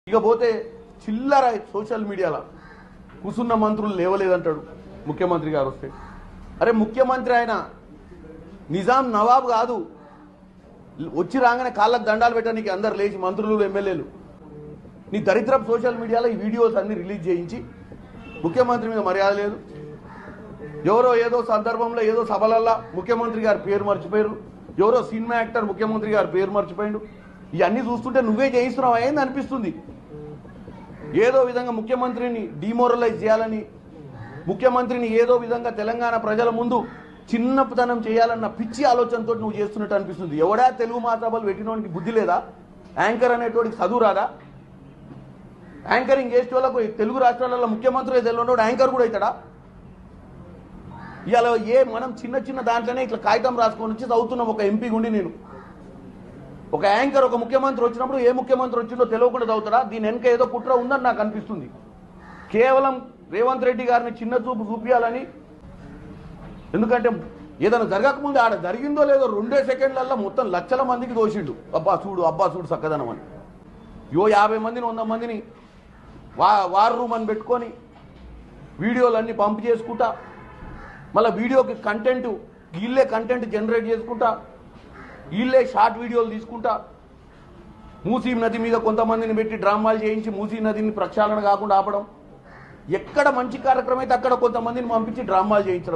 ఇకపోతే చిల్లర సోషల్ మీడియాలో కూసున్న మంత్రులు లేవలేదంటాడు ముఖ్యమంత్రి గారు వస్తే. అరే ముఖ్యమంత్రి ఆయన నిజాం నవాబ్ కాదు, వచ్చి రాగానే కాళ్ళకు దండాలు పెట్టడానికి అందరు లేచి మంత్రులు ఎమ్మెల్యేలు. నీ దరిద్రపు సోషల్ మీడియాలో ఈ వీడియోస్ అన్ని రిలీజ్ చేయించి ముఖ్యమంత్రి మీద మర్యాద లేదు. ఎవరో ఏదో సందర్భంలో ఏదో సభలల్లా ముఖ్యమంత్రి గారి పేరు మర్చిపోయారు, ఎవరో సినిమా యాక్టర్ ముఖ్యమంత్రి గారి పేరు మర్చిపోయాడు. ఇవన్నీ చూస్తుంటే నువ్వే చేయిస్తున్నావు అయింది అనిపిస్తుంది. ఏదో విధంగా ముఖ్యమంత్రిని డిమోరలైజ్ చేయాలని, ముఖ్యమంత్రిని ఏదో విధంగా తెలంగాణ ప్రజల ముందు చిన్నతనం చేయాలన్న పిచ్చి ఆలోచనతో నువ్వు చేస్తున్నట్టు అనిపిస్తుంది. ఎవడా తెలుగు మహాసభలు పెట్టినోనికి బుద్ధి లేదా? యాంకర్ అనేటోడికి చదువు రాదా? యాంకరింగ్ చేసే వాళ్ళకు తెలుగు రాష్ట్రాలలో ముఖ్యమంత్రి తెలియనోడు యాంకర్ కూడా అవుతాడా? ఇవాళ మనం చిన్న చిన్న దాంట్లోనే ఇట్లా కాగితం రాసుకొని వచ్చి చదువుతున్నాం. ఒక ఎంపీ గుండి నేను ఒక యాంకర్ ఒక ముఖ్యమంత్రి వచ్చినప్పుడు ఏ ముఖ్యమంత్రి వచ్చిందో తెలియకుండా చదువుతాడా? దీని వెనక ఏదో కుట్ర ఉందని నాకు అనిపిస్తుంది. కేవలం రేవంత్ రెడ్డి గారిని చిన్న చూపు చూపించాలని. ఎందుకంటే ఏదైనా జరగకముందు ఆడ జరిగిందో లేదో 2 సెకండ్లలో మొత్తం లక్షల మందికి దోషిండు. అబ్బా చూడు చక్కదనం అని. 50 మందిని 100 మందిని వార్ రూమ్ అని పెట్టుకొని వీడియోలన్నీ పంప్ చేసుకుంటా, మళ్ళీ వీడియోకి కంటెంట్ వీళ్ళే కంటెంట్ జనరేట్ చేసుకుంటా, వీళ్ళే షార్ట్ వీడియోలు తీసుకుంటా, మూసీ నది మీద కొంతమందిని పెట్టి డ్రామాలు చేయించి మూసీ నదిని ప్రక్షాళన కాకుండా ఆపడం. ఎక్కడ మంచి కార్యక్రమం అయితే అక్కడ కొంతమందిని పంపించి డ్రామాలు చేయించడం.